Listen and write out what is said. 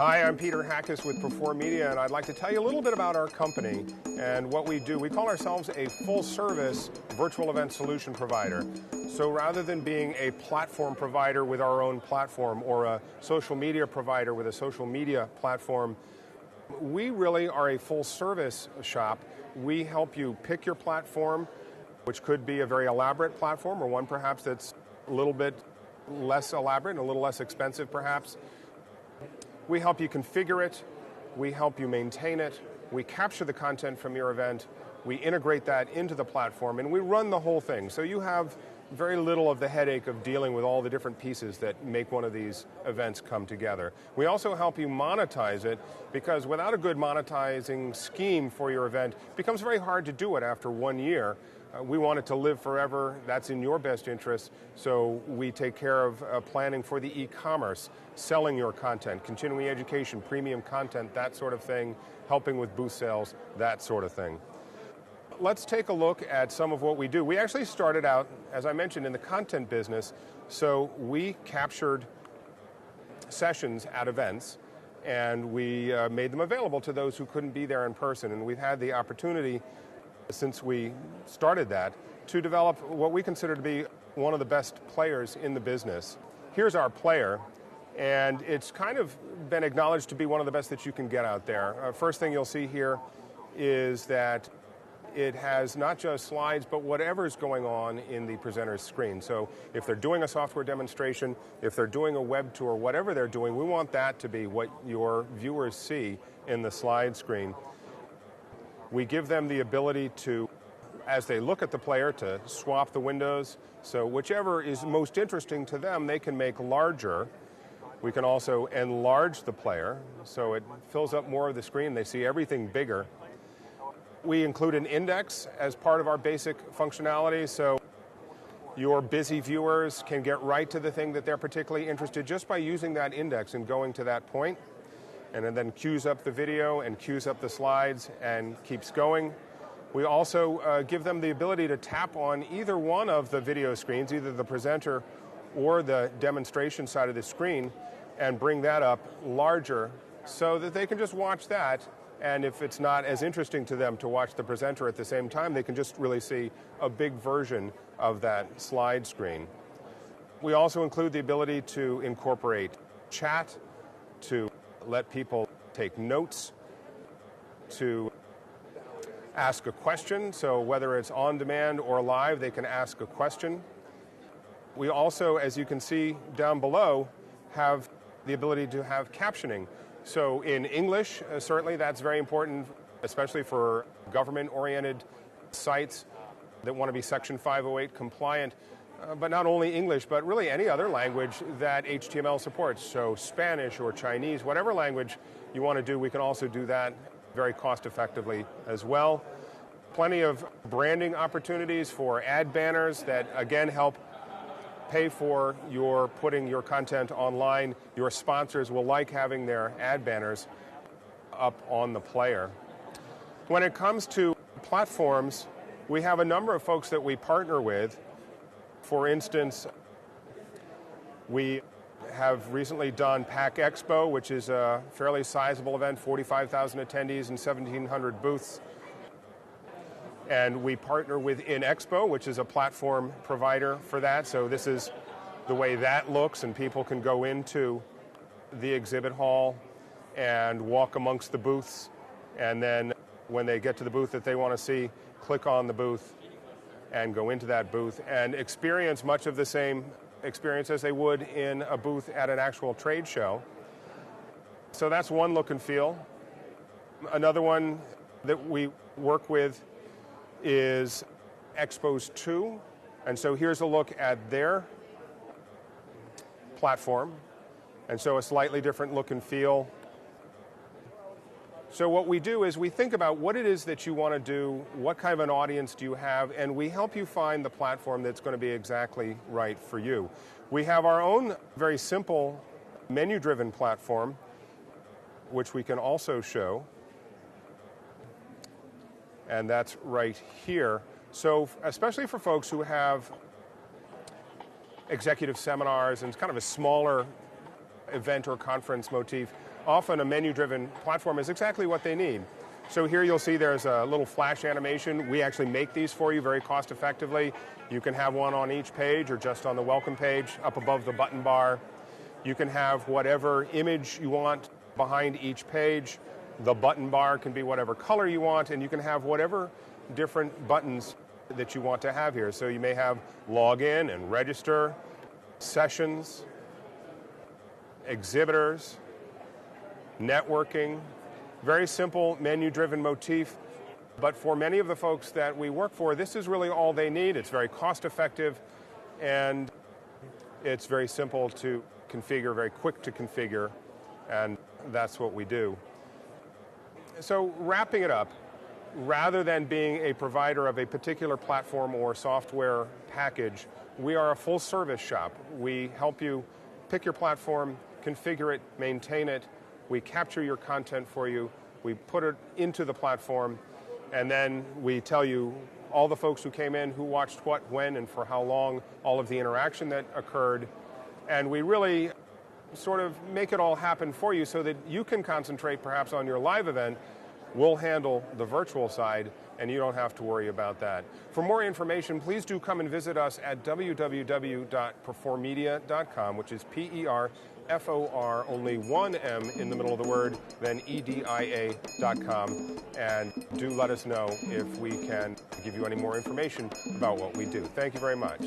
Hi, I'm Peter Hackis with Performedia, and I'd like to tell you a little bit about our company and what we do. We call ourselves a full-service virtual event solution provider. So rather than being a platform provider with our own platform or a social media provider with a social media platform, we really are a full-service shop. We help you pick your platform, which could be a very elaborate platform or one perhaps that's a little bit less elaborate and a little less expensive perhaps. We help you configure it, we help you maintain it, we capture the content from your event, we integrate that into the platform, and we run the whole thing. So you have very little of the headache of dealing with all the different pieces that make one of these events come together. We also help you monetize it, because without a good monetizing scheme for your event, it becomes very hard to do it after 1 year. We want it to live forever. That's in your best interest. So we take care of planning for the e-commerce, selling your content, continuing education, premium content, that sort of thing, helping with booth sales, that sort of thing. Let's take a look at some of what we do. We actually started out, as I mentioned, in the content business. So we captured sessions at events, and we made them available to those who couldn't be there in person. And we've had the opportunity, since we started that, to develop what we consider to be one of the best players in the business. Here's our player, and it's kind of been acknowledged to be one of the best that you can get out there. First thing you'll see here is that it has not just slides, but whatever's going on in the presenter's screen. So if they're doing a software demonstration, if they're doing a web tour, whatever they're doing, we want that to be what your viewers see in the slide screen. We give them the ability to, as they look at the player, to swap the windows. So whichever is most interesting to them, they can make larger. We can also enlarge the player, so it fills up more of the screen. They see everything bigger. We include an index as part of our basic functionality, so your busy viewers can get right to the thing that they're particularly interested just by using that index and going to that point. And it then queues up the video and queues up the slides and keeps going. We also give them the ability to tap on either one of the video screens, either the presenter or the demonstration side of the screen, and bring that up larger so that they can just watch that. And if it's not as interesting to them to watch the presenter at the same time, they can just really see a big version of that slide screen. We also include the ability to incorporate chat, to let people take notes, to ask a question. So whether it's on demand or live, they can ask a question. We also, as you can see down below, have the ability to have captioning. So in English, certainly that's very important, especially for government-oriented sites that want to be Section 508 compliant. But not only English, but really any other language that HTML supports. So Spanish or Chinese, whatever language you want to do, we can also do that very cost effectively as well. Plenty of branding opportunities for ad banners that again help pay for your putting your content online. Your sponsors will like having their ad banners up on the player. When it comes to platforms, we have a number of folks that we partner with. For instance, we have recently done PAC Expo, which is a fairly sizable event, 45,000 attendees and 1,700 booths. And we partner with InExpo, which is a platform provider for that. So this is the way that looks, and people can go into the exhibit hall and walk amongst the booths. And then when they get to the booth that they want to see, click on the booth and go into that booth and experience much of the same experience as they would in a booth at an actual trade show. So that's one look and feel. Another one that we work with is Expos 2. And so here's a look at their platform. And so a slightly different look and feel. So what we do is we think about what it is that you want to do, what kind of an audience do you have, and we help you find the platform that's going to be exactly right for you. We have our own very simple menu-driven platform, which we can also show. And that's right here. So especially for folks who have executive seminars and it's kind of a smaller event or conference motif, often a menu-driven platform is exactly what they need. So here you'll see there's a little flash animation. We actually make these for you very cost effectively. You can have one on each page or just on the welcome page up above the button bar. You can have whatever image you want behind each page. The button bar can be whatever color you want, and you can have whatever different buttons that you want to have here. So you may have login and register, sessions, exhibitors, networking. Very simple menu-driven motif, but for many of the folks that we work for, this is really all they need. It's very cost-effective, and it's very simple to configure, very quick to configure, and that's what we do. So wrapping it up, rather than being a provider of a particular platform or software package, we are a full-service shop. We help you pick your platform, configure it, maintain it. We capture your content for you, we put it into the platform, and then we tell you all the folks who came in, who watched what, when, and for how long, all of the interaction that occurred, and we really sort of make it all happen for you so that you can concentrate perhaps on your live event. We'll handle the virtual side, and you don't have to worry about that. For more information, please do come and visit us at www.performedia.com, which is P-E-R-F-O-R, only one M in the middle of the word, then E-D-I-A.com. And do let us know if we can give you any more information about what we do. Thank you very much.